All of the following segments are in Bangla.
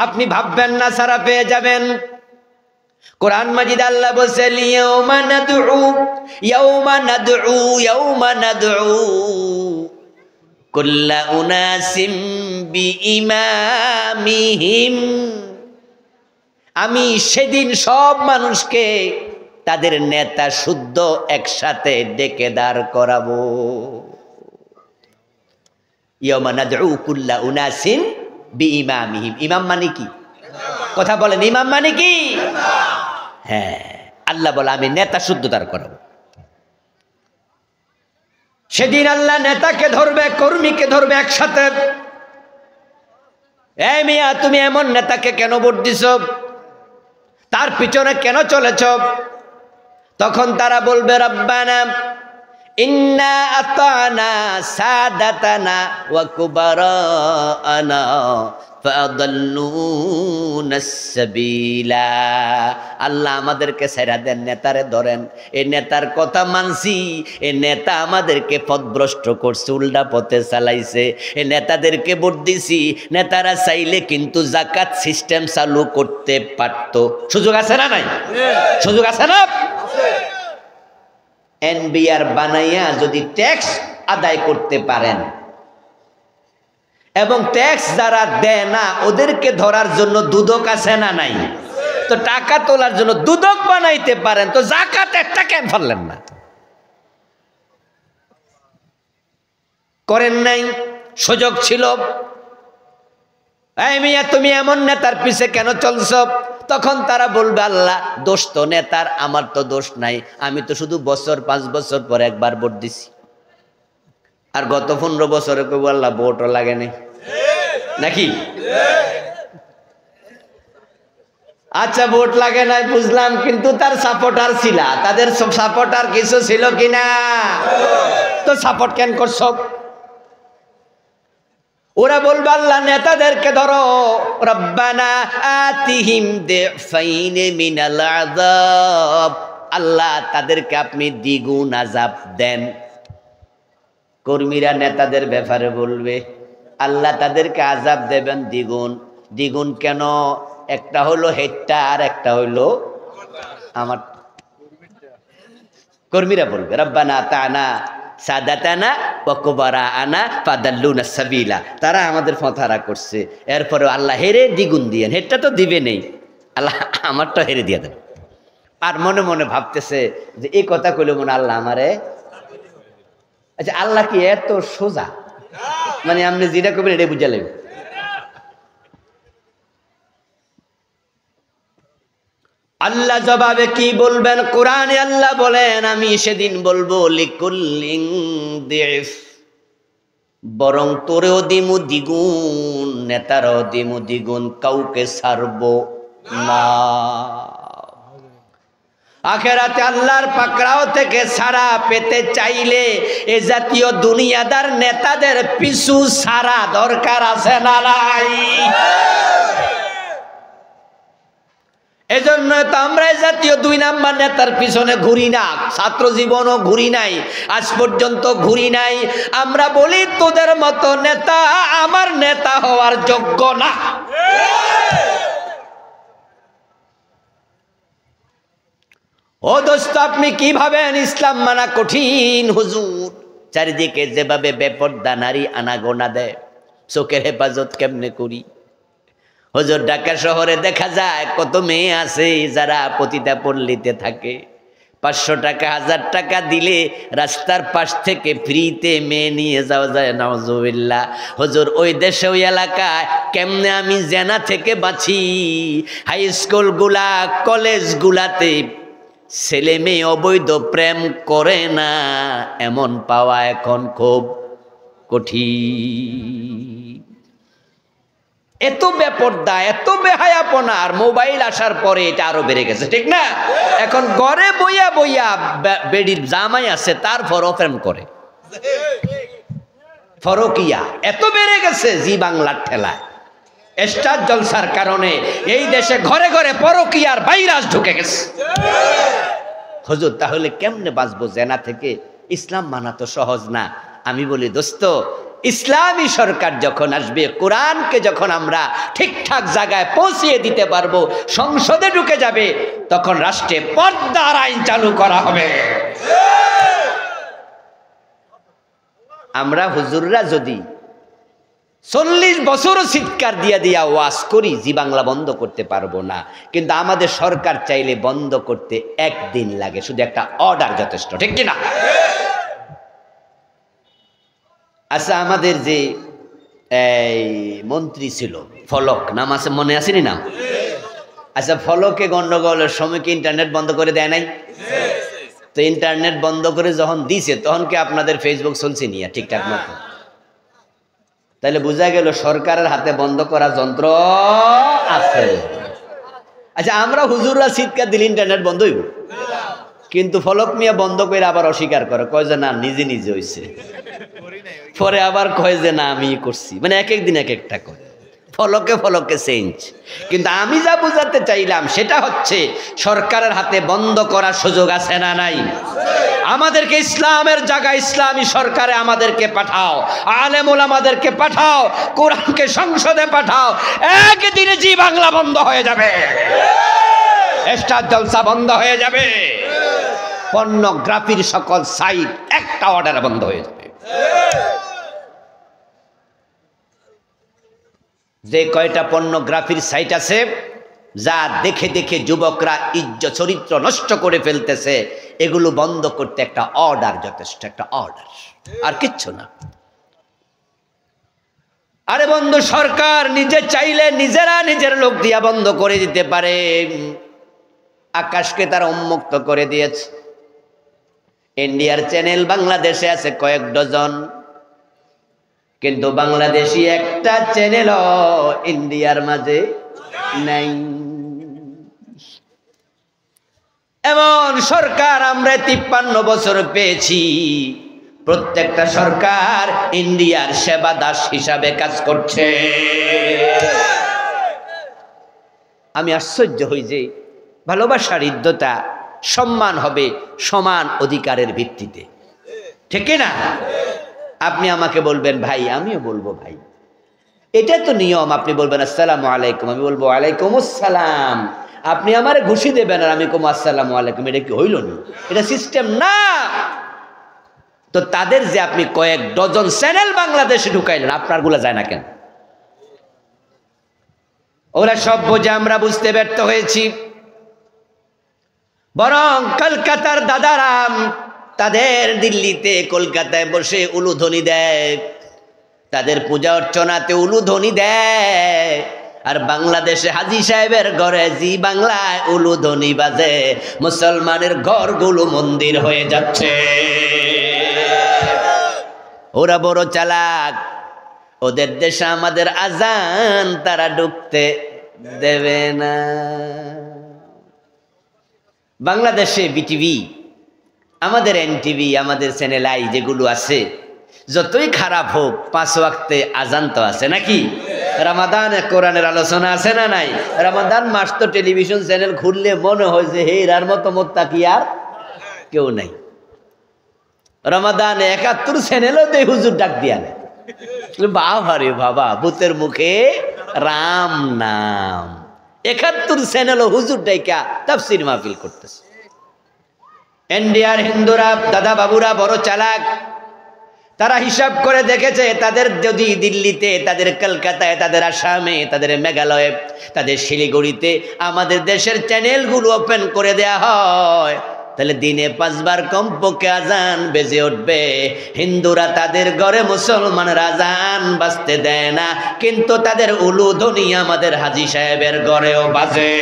আপনি ভাববেন না সারা পেয়ে যাবেন। কোরআন মাজিদ আল্লাহ বলেন ইয়াউমা নাদউ কুল্লা উনাসিম বিইমামিহিম। আমি সেদিন সব মানুষকে তাদের নেতা শুদ্ধ একসাথে ডেকে দাঁড় করাবো। ইয়াউমা নাদউ কুল্লা উনাসিম বিইমামিহিম। ইমাম মানে কি? কথা বলেন, ইমাম মানে কি? হ্যাঁ, আল্লাহ বলে আমি নেতা শুদ্ধ দাঁড় করাবো। সেদিন আল্লাহ নেতাকে ধরবে, কর্মীকে ধরবে একসাথে। এই মিয়া, তুমি এমন নেতাকে কেন ভোট দিছ? তার পিছনে কেন চলেছ? তখন তারা বলবে রব্বানা ইন্না আতানা সাদাতানা ওয়া কুবারানা ফাদাল্লুনাস সাবিলা। আল্লাহ আমাদেরকে ছেড়ে দেন, নেতারে ধরেন। এই নেতার কথা মানছি, এই নেতা আমাদেরকে পথভ্রষ্ট করছে, উল্টা পথে চালাইছে। এই নেতাদেরকে ভোট দিছি, নেতারা চাইলে কিন্তু জাকাত সিস্টেম চালু করতে পারত। সুযোগ আছে না নাই? সুযোগ আছে না? এনবিআর বানাইয়া যদি ট্যাক্স আদায় করতে পারেন এবং ট্যাক্স যারা দেয় না ওদেরকে ধরার জন্য দুদক আছে না নাই? তো টাকা তোলার জন্য দুদক বানাইতে পারেন, তো জাকাত একটা কেন ফেললেন না? করেন নাই, সুযোগ ছিল। এই মিয়া, তুমি এমন নেতার পিছে কেন চলছ? তখন তারা বলবে আল্লাহ দোষ তো নেতার, আমার তো দোষ নাই। আমি তো শুধু 5 বছর পর একবার ভোট দিছি, আর গত 15 বছরে কেউ আল্লাহ ভোটও লাগে নাই নাকি? আচ্ছা, ভোট লাগে নাই বুঝলাম, কিন্তু তার সাপোর্টার ছিল, তাদের সব সাপোর্টার কিছু ছিল কিনা? তো সাপোর্ট কেন করছ? ওরা বলবে আল্লাহ নেতাদেরকে ধরো, রব্বানা আতিহিম দিফাইনে মিনাল আযাব। আল্লাহ তাদেরকে আপনি দ্বিগুণ আযাব দেন। কর্মীরা নেতাদের ব্যাপারে বলবে আল্লাহ তাদেরকে আযাব দেবেন দ্বিগুণ। দ্বিগুণ কেন? একটা হলো হেডটা আর একটা হইলো আমার। কর্মীরা বলবে রব্বানা আতানা সাদাতানা ওয়া কুবারানা ফাদাল্লুনাস সাবিলা। তারা আমাদের ফতারা করছে, এরপরে আল্লাহ হেরে দ্বিগুণ দিয়েন। হেডটা তো দিবে নেই, আল্লাহ আমারটা হেরে দিয়ে দেন। আর মনে মনে ভাবতেছে যে এই কথা কইলে মনে আল্লাহ আমারে। আচ্ছা, আল্লাহ কি এত সোজা? মানে আপনি যেটা করবেন এটা বুঝালেন। আল্লাহ জবাবে কি বলবেন? কোরআনে আল্লাহ বলেন আমি সেদিন বলবো লিকুল্লিন দিফ, বরং তোরেও দিমু দ্বিগুণ, নেতারও দিমু দ্বিগুণ, কাউকে ছাড়বো না। আখেরাতে আল্লাহর পাকড়াও থেকে ছাড়া পেতে চাইলে এ জাতীয় দুনিয়াদার নেতাদের পিছু ছাড়া দরকার আছে না নাই? এজন্য তো আমরা এই জাতীয় 2 নাম্বার নেতার পিছনে ঘুরি না। ছাত্র জীবনও ঘুরি নাই, আজ পর্যন্ত ঘুরি নাই। আমরা বলি তোদের মতো নেতা আমার নেতা হওয়ার যোগ্য না। ও দোস্ত, আপনি কি ভাবেন ইসলাম মানা কঠিন? হুজুর চারিদিকে যেভাবে বেপরদা নারী আনাগোনা দেয়, চোখের হেফাজত কেমনে করি? হুজুর ঢাকা শহরে দেখা যায় কত মেয়ে আছে যারা পতিতা পল্লীতে থাকে। 500 টাকা 1000 টাকা দিলে রাস্তার পাশ থেকে ফ্রিতে মেয়ে নিয়ে যাওয়া যায়। নাউজুবিল্লাহ। হুজুর ওই দেশে ওই এলাকায় কেমনে আমি জেনা থেকে বাঁচি? হাই স্কুলগুলা কলেজগুলাতে ছেলে মেয়ে অবৈধ প্রেম করে না, এমন পাওয়া এখন খুব কঠিন। এত বেপরদা, এত বেহায়াপনা, আর মোবাইল আসার পরে এটা আরো বেড়ে গেছে, ঠিক না? এখন ঘরে বইয়া বইয়া বেডির জামাই আছে তারপরও প্রেম করে। ফরকিয়া এত বেড়ে গেছে জি বাংলার ঠেলায়। স্টার জলসার কারণে এই দেশে ঘরে ঘরে পরকিয়ার ভাইরাস ঢুকে গেছে। হুজুর তাহলে কেমনে বাঁচবো জেনা থেকে? ইসলাম মানা তো সহজ না। আমি বলি দোস্ত, ইসলামী সরকার যখন আসবে, কোরআনকে যখন আমরা ঠিকঠাক জায়গায় পৌঁছিয়ে দিতে পারবো, সংসদে ঢুকে যাবে, তখন রাষ্ট্রে পর্দার আইন চালু করা হবে। আমরা হুজুররা যদি 40 বছরও চিৎকার দিয়া দিয়া ওয়াজ করি, জি বাংলা বন্ধ করতে পারবো না, কিন্তু আমাদের সরকার চাইলে বন্ধ করতে একদিন লাগে, শুধু একটা অর্ডার যথেষ্ট, ঠিক কিনা? আচ্ছা, আমাদের যে এই মন্ত্রী ছিল ফলক, নাম আছে, মনে আসেনি নাম? আচ্ছা, ফলকে গন্ডগোলের সময় কি ইন্টারনেট বন্ধ করে দেয় নাই? তো ইন্টারনেট বন্ধ করে যখন দিছে, তখন কি আপনাদের ফেসবুক চলছে নিয়ে ঠিকঠাক মতো? তাহলে বোঝা গেল সরকারের হাতে বন্ধ করা যন্ত্র আছে। আচ্ছা, আমরা হুজুররা চিৎকার দিলে ইন্টারনেট বন্ধ হইব, কিন্তু ফলক মিয়া বন্ধ করে আবার অস্বীকার করে, কয় যে না নিজে নিজে হইছে, পরে আবার কয় যে না আমি করছি, মানে এক এক দিন এক একটা কয়, ফলকে ফলকে চেঞ্জ। কিন্তু আমি যা বুঝাতে চাইলাম সেটা হচ্ছে সরকারের হাতে বন্ধ করার সুযোগ আছে না নাই? আমাদেরকে ইসলামের জায়গায় ইসলামী সরকারে আমাদেরকে পাঠাও, আলেম ওলামাদেরকে পাঠাও, কোরআনকে সংসদে পাঠাও, একদিনে জি বাংলা বন্ধ হয়ে যাবে, স্টার জলসা বন্ধ হয়ে যাবে, পর্নোগ্রাফির সকল সাইট একটা অর্ডারে বন্ধ হয়ে যাবে। যে কয়টা পর্নোগ্রাফির সাইট আছে, যা দেখে দেখে যুবকরা ইজ্জত চরিত্র নষ্ট করে ফেলতেছে, এগুলো বন্ধ করতে একটা অর্ডার যথেষ্ট, একটা অর্ডার, আর কিচ্ছু না। আরে বন্ধু, সরকার নিজে চাইলে নিজেরা নিজের লোক দিয়া বন্ধ করে দিতে পারে। আকাশকে তারা উন্মুক্ত করে দিয়েছে। ইন্ডিয়ার চ্যানেল বাংলাদেশে আছে কয়েক ডজন, কিন্তু বাংলাদেশি একটা চ্যানেলও ইন্ডিয়ার মাঝে নাই। এমন সরকার আমরা 53 বছর পেয়েছি, প্রত্যেকটা সরকার ইন্ডিয়ার সেবা দাস হিসাবে কাজ করছে। আমি আশ্চর্য হই যে ভালোবাসার হৃদ্যতা, সম্মান হবে সমান অধিকারের ভিত্তিতে, ঠিক না? আপনি আমাকে বলবেন ভাই, আমিও বলবো ভাই, এটা তো নিয়ম। আপনি বলবেন আসসালামু আলাইকুম, আমি বলবো ওয়ালাইকুম আসসালাম। আপনি আমারে ঘুষি দেবেন আর আমি কম আসসালামু আলাইকুম, এটা কি হইল না? এটা সিস্টেম না। তো তাদের যে আপনি কয়েক ডজন চ্যানেল বাংলাদেশে ঢুকাইলেন, আপনার গুলা যায় না কেন? ওরা সব বোঝে, আমরা বুঝতে ব্যর্থ হয়েছি। বরং কলকাতার দাদারাম তাদের দিল্লিতে কলকাতায় বসে উলুধ্বনি দেয়, তাদের পূজা অর্চনাতে উলুধ্বনি দেয়, আর বাংলাদেশে হাজী সাহেবের ঘরে জি বাংলায় উলুধ্বনি বাজে, মুসলমানের ঘরগুলো মন্দির হয়ে যাচ্ছে। ওরা বড় চালাক, ওদের দেশে আমাদের আজান তারা ঢুকতে দেবে না। বাংলাদেশে বিটিভি, আমাদের এনটিভি, আমাদের চ্যানেল আই যেগুলো আছে, যতই খারাপ হোক 5 ওয়াক্তে আজান তো আছে নাকি? রমাদানে কোরআনের আলোচনা আছে না নাই? রমাদান মাস তো টেলিভিশন চ্যানেল খুললে মনে হয় যে হেরার মতো মোত্তাকি আর কেউ নাই। রমাদানে 71 চ্যানেলও তো হুজুর ডাক দিয়া নেয়। বাবা রে বাবা, ভূতের মুখে রাম নাম। 71 চ্যানেলও হুজুর ডাইকা তাফসীর মাহফিল করতেছে। ইন্ডিয়ার হিন্দুরা, দাদা বাবুরা বড় চালাক। তারা হিসাব করে দেখেছে, তাদের যদি দিল্লিতে, তাদের কলকাতায়, তাদের আসামে, তাদের মেঘালয়ে, তাদের শিলিগুড়িতে আমাদের দেশের চ্যানেলগুলো ওপেন করে দেয়া হয়, তাহলে দিনে 5 বার কমপক্ষে আজান বেজে উঠবে। হিন্দুরা তাদের ঘরে মুসলমানরা আজান বাজতে দেয় না, কিন্তু তাদের উলুধ্বনি আমাদের হাজী সাহেবের ঘরেও বাজে।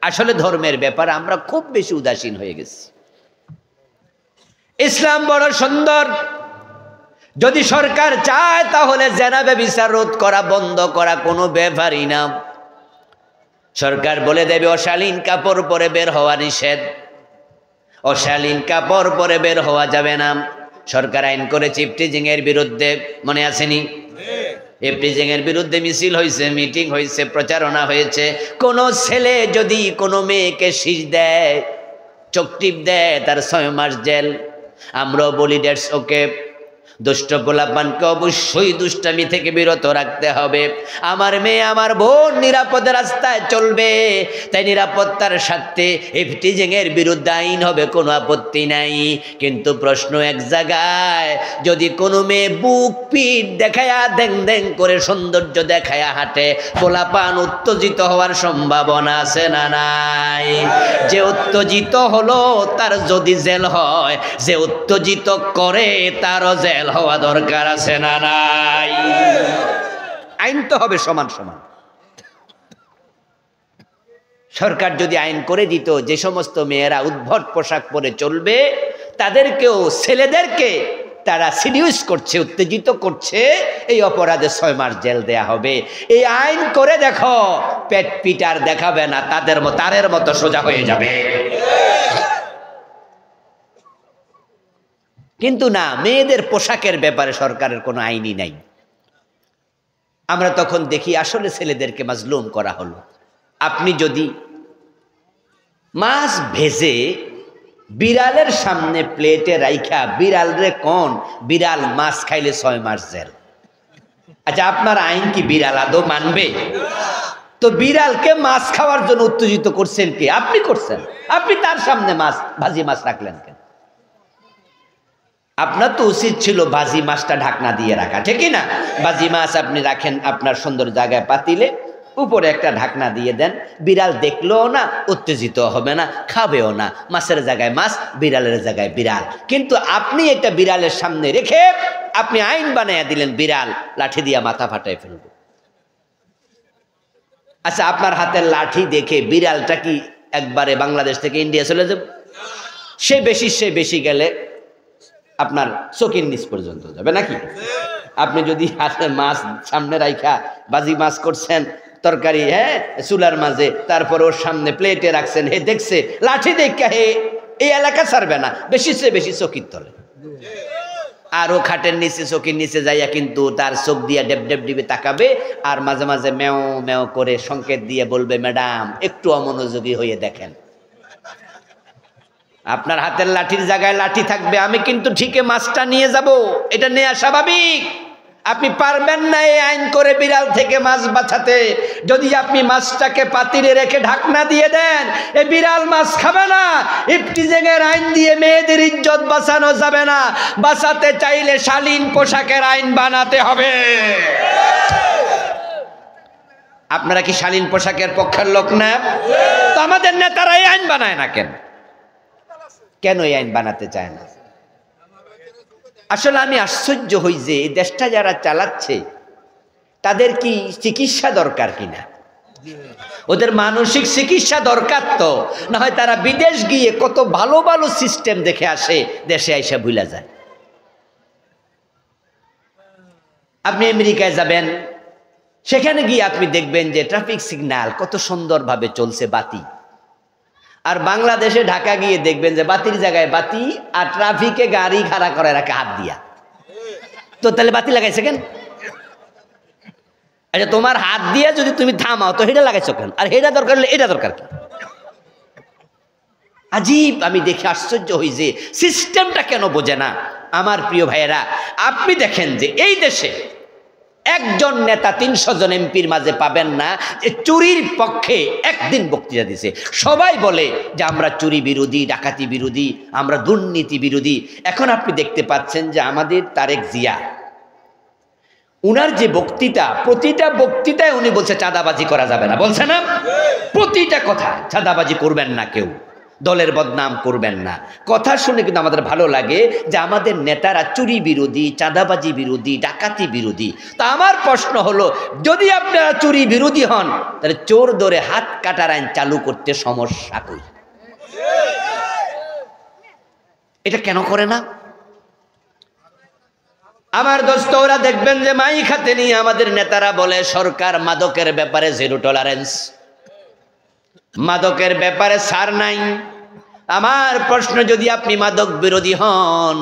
আসলে ধর্মের ব্যাপারে আমরা খুব বেশি উদাসীন হয়ে গেছি। ইসলাম বড় সুন্দর। যদি সরকার চায় তাহলে জেনা ব্যভিচার রোধ করা, বন্ধ করা কোনো ব্যাপারই না। সরকার বলে দেবে অশালীন কাপড় পরে বের হওয়া নিষেধ, অশালীন কাপড় পরে বের হওয়া যাবে না। সরকার আইন করেছে ইফটিজিং এর বিরুদ্ধে, মনে আসেনি? ইফটিজিং এর বিরুদ্ধে মিছিল হয়েছে, মিটিং হয়েছে, প্রচারণা হয়েছে। কোন ছেলে যদি কোনো মেয়েকে শীষ দেয়, চোখ টিপ দেয়, তার 6 মাস জেল। আমরাও বলি দ্যাটস ওকে। দুষ্ট পোলাপানকে অবশ্যই দুষ্টামি থেকে বিরত রাখতে হবে। আমার মেয়ে আমার বোন নিরাপদ রাস্তায় চলবে, তাই নিরাপত্তার স্বার্থে ইফটিজিং এর বিরুদ্ধে আইন হবে, কোনো আপত্তি নাই। কিন্তু প্রশ্ন এক জায়গায়, যদি কোনো মেয়ে বুক পিঠ দেখায়া দেং দেং করে সৌন্দর্য দেখায়া হাঁটে, পোলাপান উত্তেজিত হওয়ার সম্ভাবনা আছে না নাই? যে উত্তেজিত হলো তার যদি জেল হয়, যে উত্তেজিত করে তারও জেল হওয়া দরকার আছে না নাই? আইন তো হবে সমান সমান। সরকার যদি আইন করে দিত যে সমস্ত মেয়েরা উদ্ভট পোশাক পরে চলবে, তাদেরকেও, ছেলেদেরকে তারা সিডিউস করছে, উত্তেজিত করছে, এই অপরাধে 6 মাস জেল দেয়া হবে। এই আইন করে দেখো, পেট পিটার দেখাবে না, তারের মতো সোজা হয়ে যাবে। কিন্তু না, মেয়েদের পোশাকের ব্যাপারে সরকারের কোনো আইনই নাই। আমরা তখন দেখি আসলে ছেলেদেরকে মাজলুম করা হলো। আপনি যদি মাছ ভেজে বিড়ালের সামনে প্লেটে রাইখা বিড়াল রে কোন, বিড়াল মাছ খাইলে 6 মাস জেল। আচ্ছা, আপনার আইন কি বিড়াল আদৌ মানবে? তো বিড়ালকে মাছ খাওয়ার জন্য উত্তেজিত করছেন কে? আপনি করছেন। আপনি তার সামনে মাছ, ভাজি মাছ রাখলেন কেন? আপনার তো উচিত ছিল ভাজি মাছটা ঢাকনা দিয়ে রাখা, ঠিক না? ভাজি মাছ আপনি রাখেন আপনার সুন্দর জায়গায় পাতিলে, উপরে একটা ঢাকনা দিয়ে দেন, বিড়াল দেখলেও না, উত্তেজিত হবে না, খাবেও না। মাছের জায়গায় মাছ, বিড়ালের জায়গায় বিড়াল। কিন্তু আপনি এটা বিড়ালের সামনে রেখে আপনি আইন বানাইয়া দিলেন, বিড়াল লাঠি দিয়া মাথা ফাটাই ফেলবে। আচ্ছা, আপনার হাতের লাঠি দেখে বিড়ালটা কি একবারে বাংলাদেশ থেকে ইন্ডিয়া চলে যাবে? সে বেশি গেলে আপনার চোখের নিচ পর্যন্ত যাবে নাকি? আপনি যদি হাতে মাছ সামনে রাইখা বাজি মাছ করছেন, তরকারি, হ্যাঁ, চুলার মাঝে, তারপর ওর সামনে প্লেটে রাখছেন, হে দেখছে, লাঠি দেখা হে এই এলাকা ছাড়বে না, বেশি চোখের তলে। আর ও খাটের নিচে, চোখের নিচে যাইয়া কিন্তু তার চোখ দিয়া ডেব ডেব ডিবে তাকাবে, আর মাঝে মাঝে মেও মেও করে সংকেত দিয়ে বলবে, ম্যাডাম একটু অমনোযোগী হয়ে দেখেন। আপনার হাতের লাঠির জায়গায় লাঠি থাকবে, আমি কিন্তু ঠিকই মাছটা নিয়ে যাব, এটা নেওয়া স্বাভাবিক। আপনি পারবেন না এই আইন করে বিড়াল থেকে মাছ বাঁচাতে। যদি আপনি মাছটাকে পাতিলে রেখে ঢাকনা দিয়ে দেন, এই বিড়াল মাছ খাবে না। ইফটিজিং এর আইন দিয়ে মেয়েদের ইজ্জত বাঁচানো যাবে না। বাঁচাতে চাইলে শালীন পোশাকের আইন বানাতে হবে। আপনারা কি শালীন পোশাকের পক্ষের লোক না? তো আমাদের নেতারা এই আইন বানায় না কেন? কেন এই আইন বানাতে চায় না? আসলে আমি আশ্চর্য হই যে এই দেশটা যারা চালাচ্ছে তাদের কি চিকিৎসা দরকার কিনা? ওদের মানসিক চিকিৎসা দরকার তো, না হয় তারা বিদেশ গিয়ে কত ভালো ভালো সিস্টেম দেখে আসে, দেশে আইসা ভুলা যায়। আপনি আমেরিকায় যাবেন, সেখানে গিয়ে আপনি দেখবেন যে ট্রাফিক সিগন্যাল কত সুন্দরভাবে চলছে, বাতি। আর বাংলাদেশে ঢাকা গিয়ে দেখবেন যে বাতির জায়গায় বাতি, আর ট্রাফিকে গাড়ি খাড়া করে রাখে হাত দিয়া। তো তাহলে বাতি লাগাইছে কেন? আচ্ছা, তোমার হাত দিয়া যদি তুমি থামাও তো হেটা লাগাইছো কেন? আর হেটা দরকার হলে এটা দরকার কি? আজীব, আমি দেখে আশ্চর্য হই যে সিস্টেমটা কেন বোঝে না। আমার প্রিয় ভাইয়েরা, আপনি দেখেন যে এই দেশে একজন নেতা 300 জন এমপির মাঝে পাবেন না যে চুরির পক্ষে একদিন বক্তৃতা দিছে। সবাই বলে যে আমরা চুরি বিরোধী, ডাকাতি বিরোধী, আমরা দুর্নীতি বিরোধী। এখন আপনি দেখতে পাচ্ছেন যে আমাদের তারেক জিয়া, উনার যে বক্তৃতা, প্রতিটা বক্তৃতায় উনি বলছে চাঁদাবাজি করা যাবে না, বলছে না? প্রতিটা কথা, চাঁদাবাজি করবেন না, কেউ দলের বদনাম করবেন না। কথা শুনে কিন্তু আমাদের ভালো লাগে যে আমাদের নেতারা চুরি বিরোধী, চাঁদাবাজি বিরোধী, ডাকাতি বিরোধী। তা আমার প্রশ্ন হলো, যদি আপনারা চুরি বিরোধী হন, তাহলে চোর ধরে হাত কাটার আইন চালু করতে সমস্যা কই? এটা কেন করে না? আমার দোস্ত, ওরা দেখবেন যে মাইক হাতে নিয়ে আমাদের নেতারা বলে সরকার মাদকের ব্যাপারে 0 টলারেন্স, মাদকের ব্যাপারে ছাড় নাই। আমার প্রশ্ন, যদি আপনি মাদক বিরোধী হন,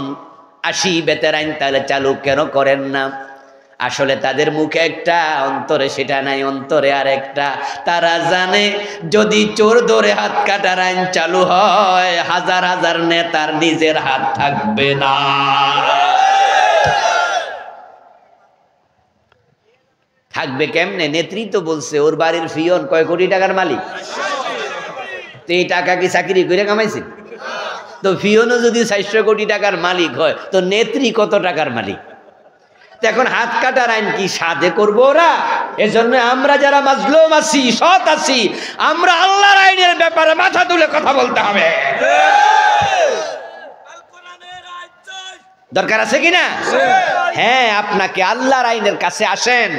80 বেতের আইন তাহলে চালু কেন করেন না? আসলে তাদের মুখে একটা, অন্তরে সেটা নাই, অন্তরে আর একটা। তারা জানে যদি চোর ধরে হাত কাটার আইন চালু হয়, হাজার হাজার নেতার নিজের হাত থাকবে না। থাকবে কেমনে? নেত্রী তো বলছে ওর বাড়ির ফিয়ন কয় কোটি টাকার মালিক। তো এই টাকা কি চাকরি করে কামাইছে? তো ফিয়নও যদি 400 কোটি টাকার মালিক হয়, তো নেত্রী কত টাকার মালিক? এখন হাত কাটার আইন কি সাধে করবো ওরা? এজন্য আমরা যারা মাজলুম আছি, সৎ আছি, আমরা আল্লাহর আইনের ব্যাপারে মাথা তুলে কথা বলতে হবে। দরকার আছে কিনা? হ্যাঁ, আপনাকে আল্লাহর আইনের কাছে আসেন।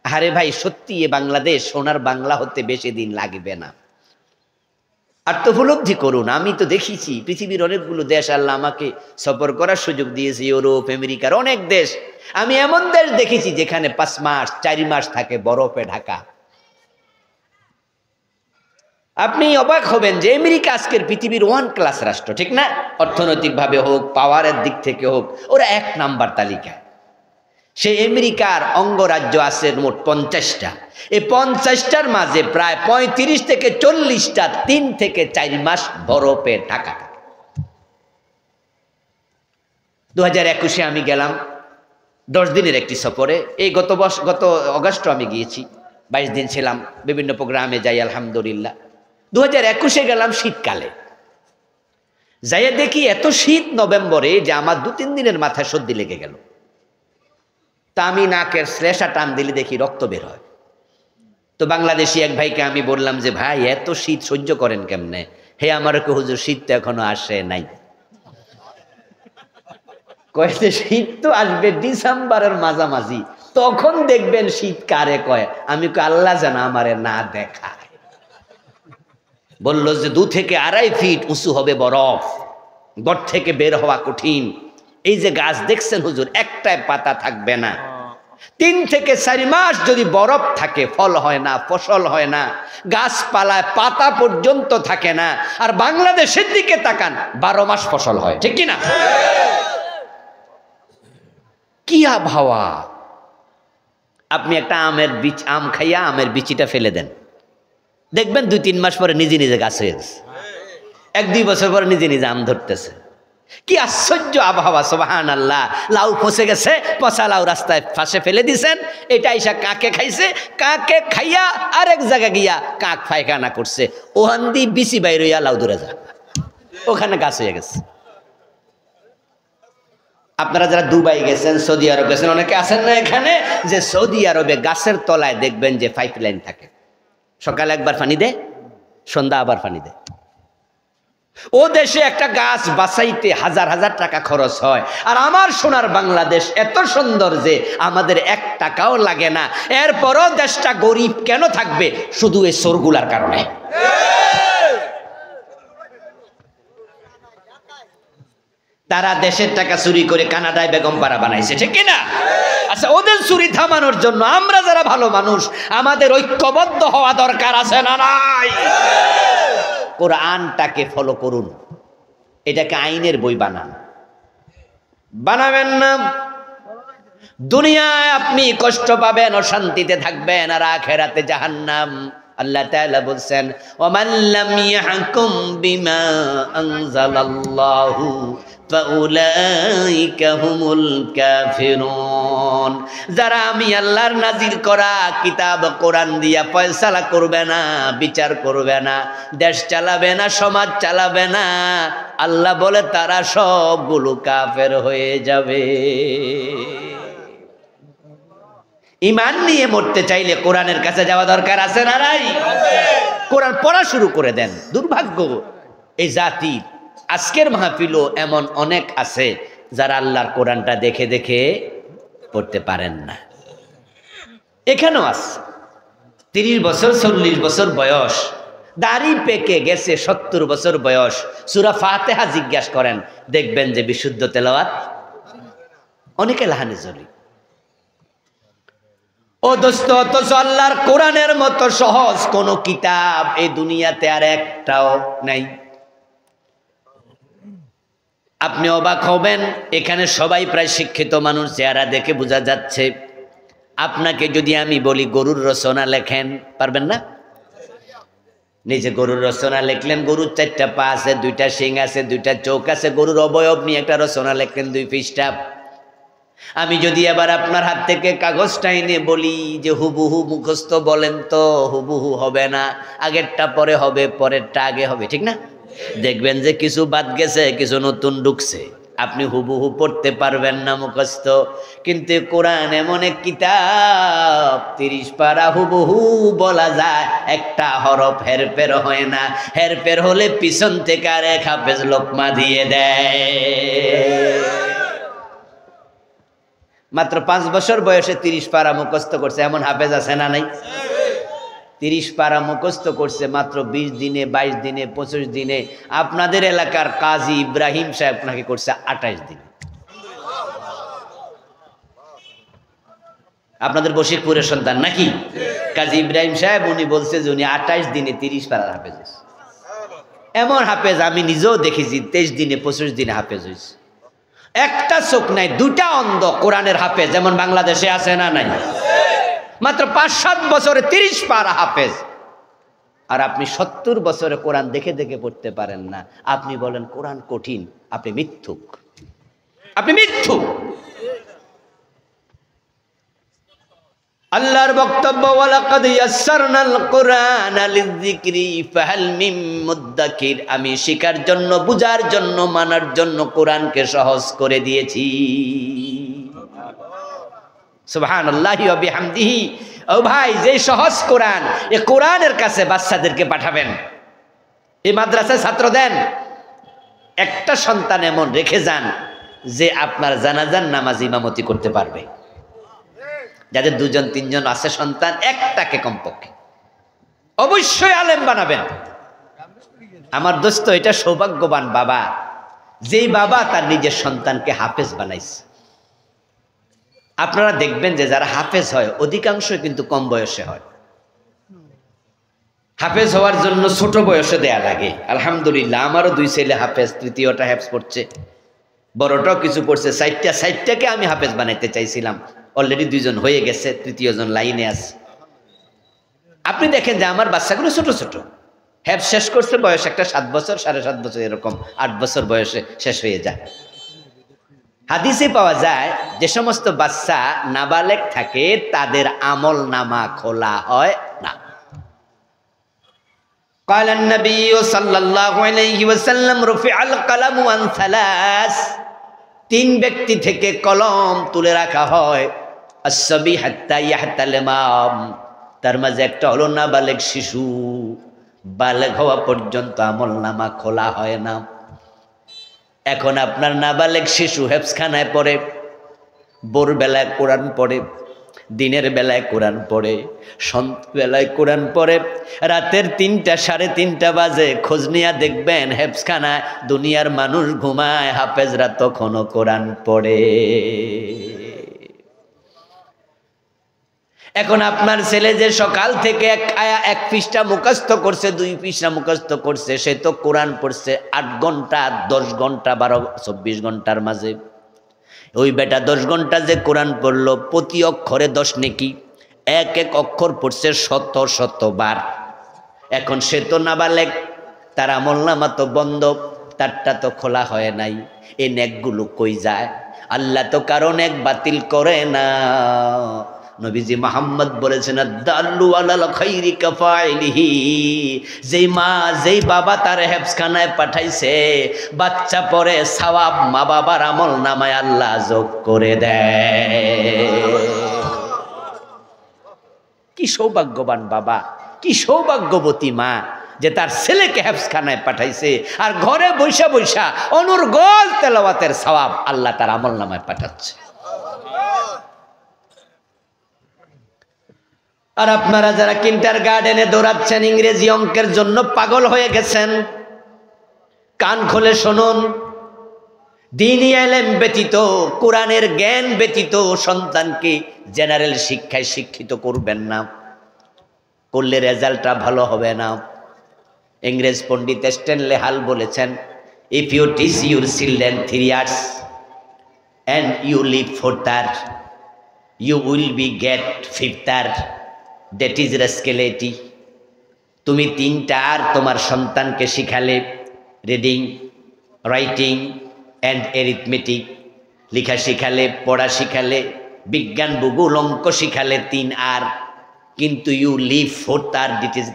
আরে ভাই, সত্যি এ বাংলাদেশ সোনার বাংলা হতে বেশি দিন লাগবে না। আর তো উপলব্ধি করুন, আমি তো দেখেছি পৃথিবীর অনেকগুলো দেশ আল্লাহ আমাকে সফর করার সুযোগ দিয়েছে, ইউরোপ, আমেরিকার অনেক দেশ। আমি এমন দেশ দেখেছি যেখানে 5 মাস 4 মাস থাকে বরফে ঢাকা। আপনি অবাক হবেন যে আমেরিকা আজকের পৃথিবীর 1 ক্লাস রাষ্ট্র, ঠিক না? অর্থনৈতিকভাবে হোক, পাওয়ারের দিক থেকে হোক, ওরা 1 নাম্বার তালিকা। সেই আমেরিকার অঙ্গরাজ্য আছে মোট 50টা। এই 50টার মাঝে প্রায় 35 থেকে 40টা 3 থেকে 4 মাস বরফে ঢাকা থাকে। 2021-এ আমি গেলাম 10 দিনের একটি সফরে। এই গত অগাস্টে আমি গিয়েছি, 22 দিন ছিলাম, বিভিন্ন প্রোগ্রামে যাই আলহামদুলিল্লাহ। 2021-এ গেলাম শীতকালে, যাইয়া দেখি এত শীত নভেম্বরে যে আমার 2-3 দিনের মাথায় সর্দি লেগে গেল। তা আমি নাকের শ্লেষা টান দিলে দেখি রক্ত বের হয়। তো বাংলাদেশি এক ভাইকে আমি বললাম যে ভাই, এত শীত সহ্য করেন কেমনে? হে আমার কে হুজুর, শীত তো এখনো আসে নাই। কয়েছে শীত তো আসবে ডিসেম্বরের মাঝামাঝি, তখন দেখবেন শীত কারে কয়। আমি কই আল্লাহ জানা আমারে না দেখায়। বলল যে 2 থেকে 2.5 ফিট উঁচু হবে বরফ, গড় থেকে বের হওয়া কঠিন। এই যে গাছ দেখছেন হুজুর, একটাই পাতা থাকবে না। 3 থেকে 4 মাস যদি বরফ থাকে, ফল হয় না, ফসল হয় না, গাছপালায় পাতা পর্যন্ত থাকে না। আর বাংলাদেশের দিকে তাকান, 12 মাস ফসল হয়, ঠিক কিনা? কি আবহাওয়া! আপনি একটা আম খাইয়া আমের বিচিটা ফেলে দেন, দেখবেন 2-3 মাস পরে নিজে নিজে গাছ হয়ে গেছে। 1-2 বছর পরে নিজে নিজে আম ধরতেছে। কি আশ্চর্য আবহাওয়া! সুবহানাল্লাহ। লাউ ফসে গেছে, পচা লাউ রাস্তায় ফাঁসে ফেলে দিছেন, এটা এসে কাকে খাইছে, কাকে খাইয়া আরেক জায়গা গিয়া কাক পায়খানা করছে, ওখান দিয়ে বিচি বাইর হইয়া লাউ ধরে যায়, ওখানে গাছ হয়ে গেছে। আপনারা যারা দুবাই গেছেন, সৌদি আরব গেছেন, অনেকে আছেন না এখানে, যে সৌদি আরবে গাছের তলায় দেখবেন যে পাইপলাইন থাকে। সকালে একবার পানি দেয়, সন্ধ্যা আবার পানি দেয়। ও দেশে একটা গাছ বাঁচাইতে হাজার হাজার টাকা খরচ হয়। আর আমার সোনার বাংলাদেশ এত সুন্দর যে আমাদের 1 টাকাও লাগে না। এরপরও দেশটা গরিব কেন থাকবে? শুধু এই চোরগুলার কারণে। তারা দেশের টাকা চুরি করে কানাডায় বেগম পাড়া বানাইছে, ঠিক কিনা? আচ্ছা, ওদের চুরি থামানোর জন্য আমরা যারা ভালো মানুষ, আমাদের ঐক্যবদ্ধ হওয়া দরকার আছে না নাই? কোরআনটাকে ফলো করুন, এটাকে আইনের বই বানাবেন না। দুনিয়ায় আপনি কষ্ট পাবেন, অশান্তিতে থাকবেন, আর আখিরাতে জাহান্নাম। আল্লাহ তাআলা বলছেন, ওয়ামান লাম ইয়াহকুম বিমা আনজালাল্লাহু ফাউলাইকা হুমুল কাফিরুন। যারা আমি আল্লাহর নাজিল করা কিতাব কোরআন দিয়া ফয়সালা করবে না, বিচার করবে না, দেশ চালাবে না, সমাজ চালাবে না, আল্লাহ বলে তারা সবগুলো কাফের হয়ে যাবে। ঈমান নিয়ে মরতে চাইলে কোরআনের কাছে যাওয়া দরকার আছে না নাই? কোরআন পড়া শুরু করে দেন। দুর্ভাগ্য এই জাতির, আজকের মাহফিলও এমন অনেক আছে যারা আল্লাহর কোরআনটা দেখে দেখে পড়তে পারেন না। এখানেও আছে 30 বছর 40 বছর বয়স, দাড়ি পেকে গেছে 70 বছর বয়স, সূরা ফাতিহা জিজ্ঞাসা করেন, দেখবেন যে বিশুদ্ধ তেলাওয়াত অনেকে লাহানে জলি। ও দোস্ত, অথচ আল্লাহর কোরআনের মতো সহজ কোন কিতাব এই দুনিয়াতে আর একটাও নাই। আপনি অবাক হবেন, এখানে সবাই প্রায় শিক্ষিত মানুষ, চেহারা দেখে বোঝা যাচ্ছে। আপনাকে যদি আমি বলি গরুর রচনা লেখেন, পারবেন না? নিজে গরুর রচনা লিখলেন, গরুর 4টা পা আছে, 2টা শিং আছে, 2টা চোখ আছে, গরুর অবয়ব নিয়ে একটা রচনা লিখলেন 2 পৃষ্ঠা। আমি যদি এবার আপনার হাত থেকে কাগজটা এনে বলি যে হুবহু মুখস্থ বলেন, তো হুবহু হবে না, আগেরটা পরে হবে, পরেরটা আগে হবে, ঠিক না? দেখবেন যে কিছু বাদ গেছে, কিছু নতুন ঢুকছে, আপনি হুবহু পড়তে পারবেন না মুখস্থ। কিন্তু কোরআন এমন এক কিতাব, 30 পারা হুবহু বলা যায়, একটা হরফ হেরফের হয় না, হেরফের হলে পিছন থেকে আর এক হাফেজ লোকমা দিয়ে দেয়। মাত্র 5 বছর বয়সে 30 পারা মুখস্থ করছে, এমন হাফেজ আছে না নাই? 30 পারা মুখস্থ করছে মাত্র 20 দিনে, 22 দিনে, 25 দিনে। আপনাদের এলাকার কাজী ইব্রাহিম সাহেব নাকি করছে 28 দিনে। আপনাদের বশিকপুরের সন্তান নাকি কাজী ইব্রাহিম সাহেব? উনি বলছে যে উনি 28 দিনে 30 পারার হাফেজ হয়েছে। এমন হাফেজ আমি নিজেও দেখেছি, 23 দিনে 25 দিনে হাফেজ হয়েছে। একটা চোখ নাই, 2টা অন্ধ কোরআনের হাফেজ, যেমন বাংলাদেশে আছে না নাই? মাত্র 5-7 বছরে 30 পারা হাফেজ। আর আপনি 70 বছরে কোরআন দেখে দেখে পড়তে পারেন না। আপনি বলেন কোরআন কঠিন, আপনি মিথ্যুক, আপনি মিথ্যুক। আল্লাহর বক্তব্য, ওয়ালাকাদ ইয়াসসারনাল কুরআনা লিযিকরি ফাহাল মিন মুদ্দাকির। আমি শিখার জন্য, বুঝার জন্য, মানার জন্য কোরআনকে সহজ করে দিয়েছি। সুবহানাল্লাহি ওয়া বিহামদিহি। ও ভাই, যে সহজ কোরআন, এই কোরআনের কাছে বাচ্চাদেরকে পাঠাবেন, এই মাদ্রাসায় ছাত্র দেন, একটা সন্তান এমন রেখে যান যে আপনার জানাজার নামাজ ইমামতি করতে পারবে। যাদের 2-3জন আছে সন্তান, একটাকে কমপক্ষে অবশ্যই আলেম বানাবেন। আমার দোস্ত, এটা সৌভাগ্যবান বাবা, যেই বাবা তার নিজের সন্তানকে হাফেজ বানাইছে। আপনারা দেখবেন যে যারা হাফেজ হয় অধিকাংশ কিন্তু কম বয়সে হয়। হাফেজ হওয়ার জন্য ছোট বয়সে দেয়া লাগে। আলহামদুলিল্লাহ, আমারও 2 ছেলে হাফেজ, 3য়টা হেফজ পড়ছে, বড়টাও কিছু পড়ছে। 4টাকে আমি হাফেজ বানাইতে চাইছিলাম, অলরেডি 2জন হয়ে গেছে, 3য় জন লাইনে আছে। আপনি দেখেন যে আমার বাচ্চাগুলো ছোট ছোট, হেফজ শেষ করছে বয়স একটা 7 বছর, 7.5 বছর, এরকম 8 বছর বয়সে শেষ হয়ে যায়। হাদিসে পাওয়া যায় যে সমস্ত বাচ্চা নাবালেগ থাকে তাদের আমল নামা খোলা হয় না। قال النبي صلى الله عليه وسلم رفع القلم عن 3। 3 ব্যক্তি থেকে কলম তুলে রাখা হয়। আসসাবি হাত্তা ইয়াহতালিমা, তার মাঝে একটা হলো নাবালেগ শিশু, বালেগ হওয়া পর্যন্ত আমল নামা খোলা হয় না। এখন আপনার নাবালেগ শিশু হেফজখানায় পড়ে, ভোরবেলায় কোরআন পড়ে, দিনের বেলায় কোরআন পড়ে, সন্ধ্যাবেলায় কোরআন পড়ে, রাতের 3টা 3:30 বাজে খোঁজ নিয়া দেখবেন হেফজখানায় দুনিয়ার মানুষ ঘুমায়, হাফেজরা তখনও কোরআন পড়ে। এখন আপনার ছেলে যে সকাল থেকে 1 পৃষ্ঠা মুখস্থ করছে, 2 পৃষ্ঠা মুখস্থ করছে, সে তো কোরআন পড়ছে 8 ঘন্টা, 10 ঘন্টা, 12, 24 ঘন্টার মাঝে। ওই বেটা 10 ঘন্টা যে কোরআন পড়লো, প্রতি অক্ষরে 10 নেকি, 1 অক্ষর পড়ছে 100 বার। এখন সে তো নাবালেগ, তার আমলনামা তো বন্ধ, তারটা তো খোলা হয় নাই। এই নেকগুলো কই যায়? আল্লাহ তো কারো নেক বাতিল করে না। নবীজি মুহাম্মদ বলেছেন, আদ-দাল্লু আলাল খাইরি কাফাইলিহি। যেই মা, যেই বাবা তার হেফজখানায় পাঠাইছে, বাচ্চা পড়ে, সওয়াব মা বাবার আমল নামায় আল্লাহ যোগ করে দেয়। কি সৌভাগ্যবান বাবা, কি সৌভাগ্যবতী মা যে তার ছেলেকে হেফজখানায় পাঠাইছে, আর ঘরে বৈশা বৈশা অনর্গল তেলাওয়াতের সওয়াব আল্লাহ তার আমল নামায় পাঠাচ্ছে। আর আপনারা যারা কিন্ডারগার্টেনে দৌড়াচ্ছেন, ইংরেজি অঙ্কের জন্য পাগল হয়ে গেছেন, কান খুলে শুনুন। দ্বীনি ইলম ব্যতীত, কোরআনের জ্ঞান ব্যতীত সন্তানকে জেনারেল শিক্ষায় শিক্ষিত করবেন না, করলে রেজাল্টটা ভালো হবে না। ইংরেজ পণ্ডিত স্ট্যানলে হাল বলেছেন, if you teach your children 3 years and you live for that, you will be get ফিফতার, দ্যাট ইজ রেস্কেলেটি। তুমি 3টা আর তোমার সন্তানকে শিখালে, রিডিং, রাইটিং অ্যান্ড এরিথমেটিক, লেখা শিখালে, পড়া শিখালে, বিজ্ঞান, ভূগোল, অঙ্ক শিখালে 3 আর, কিন্তু you leave 4th R,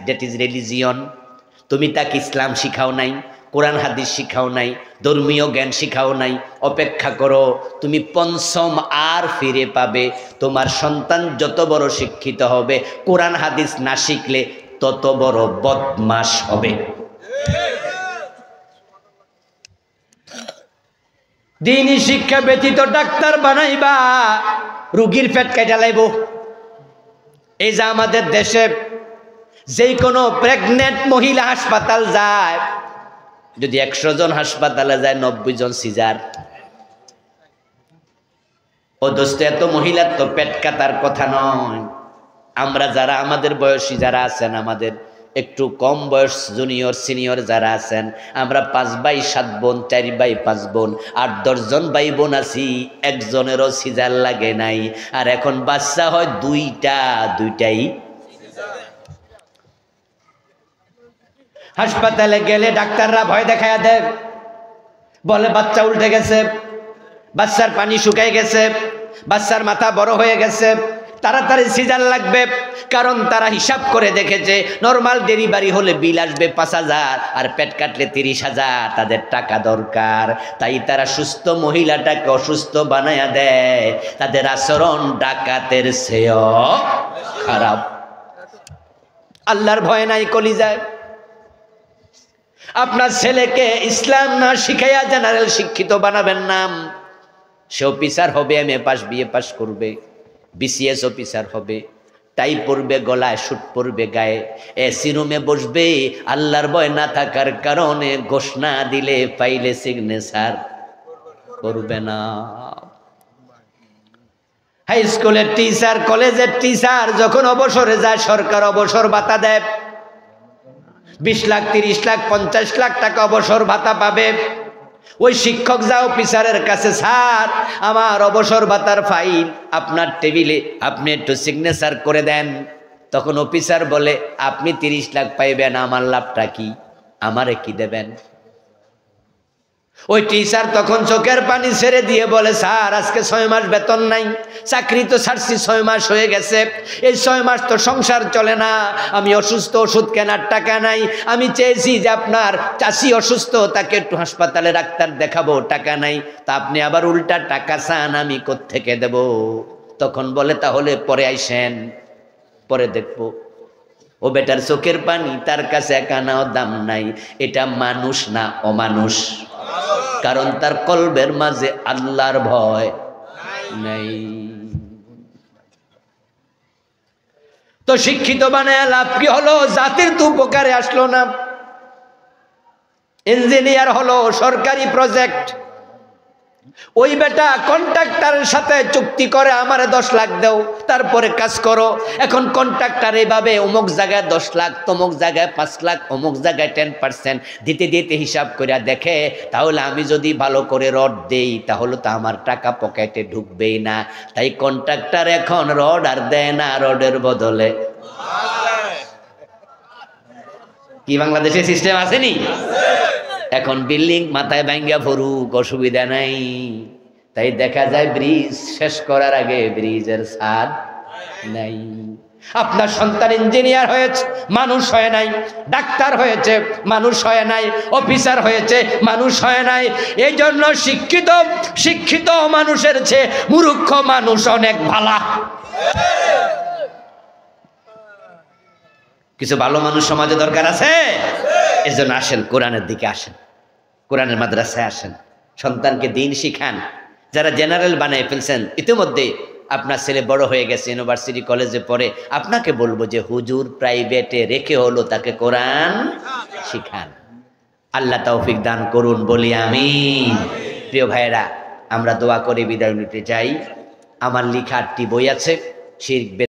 that is religion. তুমি তাকে ইসলাম শিখাও নাই, কোরআন হাদিস শিখাও নাই, ধর্মীয় জ্ঞান শিখাও নাই। অপেক্ষা করো, তুমি 5ম আর ফিরে পাবে। তোমার সন্তান যত বড় শিক্ষিত হবে, কোরআন হাদিস না শিখলে তত বড় বদমাশ হবে। দিনী শিক্ষা ব্যতীত ডাক্তার বানাইবা, রুগীর পেট কেটে লাইব। এই যে আমাদের দেশে যে কোনো প্রেগনেন্ট মহিলা হাসপাতাল যায়, যদি 100 জন হাসপাতালে যায় 90 জন সিজার। ও দোস্ত, এত মহিলার তো পেট কাটার কথা নয়। আমরা যারা আমাদের বয়সী যারা আছেন, আমাদের একটু কম বয়স জুনিয়র সিনিয়র যারা আছেন, আমরা 5 ভাই 7 বোন, 4 ভাই 5 বোন, 8-10 জন ভাই বোন আছি, একজনেরও সিজার লাগে নাই। আর এখন বাচ্চা হয় দুইটাই। হাসপাতালে গেলে ডাক্তাররা ভয় দেখায়া দেয়, বলে বাচ্চা উল্টে গেছে, বাচ্চার পানি শুকায় গেছে, বাচ্চার মাথা বড় হয়ে গেছে, তাড়াতাড়ি সিজার লাগবে। কারণ তারা হিসাব করে দেখেছে নর্মাল ডেলিভারি হলে বিল আসবে 5,000, আর পেট কাটলে 30,000, তাদের টাকা দরকার। তাই তারা সুস্থ মহিলাটাকে অসুস্থ বানায়া দেয়। তাদের আচরণ ডাকাতের চেয়েও খারাপ। আল্লাহর ভয় নাই কলিজায়। আপনার ছেলেকে ইসলাম না শিখাইয়া জেনারেল শিক্ষিত বানাবেন না। সে অফিসার হবে, MA পাস, BA পাস করবে, BCS অফিসার হবে, টাই পরবে, গলায় সুট পরবে, গায়ে এসি রুমে বসবে। আল্লাহর ভয় না থাকার কারণে ঘোষণা দিলে ফাইলে সিগনেচার করবে না। হাই স্কুলের টিচার, কলেজের টিচার যখন অবসরে যায়, সরকার অবসর ভাতা দেয়। 20 লাখ, 30 লাখ, 50 লাখ টাকা অবসর ভাতা পাবে। ওই শিক্ষক যা অফিসারের কাছে, স্যার আমার অবসর ভাতার ফাইল আপনার টেবিলে, আপনি একটু সিগনেচার করে দেন। তখন অফিসার বলে, আপনি 30 লাখ পাইবেন, আমার লাভটা কি, আমারে কি দেবেন? ওই টিচার তখন চোখের পানি ছেড়ে দিয়ে বলে, স্যার আজকে 6 মাস বেতন নাই, চাকরি তো ছাড়ছি 6 মাস হয়ে গেছে, এই 6 মাস তো সংসার চলে না, আমি অসুস্থ, ওষুধ কেনার টাকা নাই, আমি চেয়েছি যে আপনার চাষি অসুস্থ, তাকে একটু হাসপাতালে ডাক্তার দেখাবো, টাকা নাই, তা আপনি আবার উল্টা টাকা চান, আমি কোত্থেকে দেব? তখন বলে, তাহলে পরে আইসেন, পরে দেখবো। ও বেটার চোখের পানি তার কাছে একানাও দাম নাই। এটা মানুষ না অমানুষ, কারণ তার কলবের মাঝে আল্লাহর ভয় নাই। তো শিক্ষিত বানায় লাভ কি হলো? জাতির তো উপকারে আসলো না। ইঞ্জিনিয়ার হলো, সরকারি প্রজেক্ট, ওই বেটা কন্ট্রাক্টরের সাথে চুক্তি করে, আমারে 10 লাখ দাও, তারপরে কাজ করো। এখন কন্ট্রাক্টর এইভাবে অমুক জায়গায় 10 লাখ, তমুক জায়গায় 5 লাখ, অমুক জায়গায় 10% দিতে দিতে হিসাব করে দেখে, তাহলে আমি যদি ভালো করে রড দেই তাহলে তো আমার টাকা পকেটে ঢুকবেই না। তাই কন্ট্রাক্টর এখন রড আর দেয় না, রডের বদলে কি বাংলাদেশে সিস্টেম আসেনি? এখন বিল্ডিং মাথায় ভাঙ্গা পড়ুক, অসুবিধা নাই। তাই দেখা যায় ব্রিজ শেষ করার আগে ব্রিজের ছাদ নাই। আপনার সন্তান ইঞ্জিনিয়ার হয়েছে, মানুষ হয় নাই, ডাক্তার হয়েছে, মানুষ হয় নাই, অফিসার হয়েছে, মানুষ হয় নাই। এই জন্য শিক্ষিত মানুষের চেয়ে মূর্খ মানুষ অনেক ভালো। কিছু ভালো মানুষ সমাজে দরকার আছে। এই জন্য আসেন, কোরআনের দিকে আসেন, কোরআনের মাদ্রাসায় আসেন, সন্তানকে দিন শিখান। যারা জেনারেল বানায় ফেলছেন, ইতিমধ্যে আপনার ছেলে বড় হয়ে গেছে, ইউনিভার্সিটি কলেজে পড়ে, আপনাকে বলবো যে হুজুর প্রাইভেটে রেখে হলো তাকে কোরআন শিখান। আল্লাহ তৌফিক দান করুন, বলি আমিন। প্রিয় ভাইয়েরা, আমরা দোয়া করে বিদায় নিতে চাই। আমার লেখা 8টি বই আছে, শিরক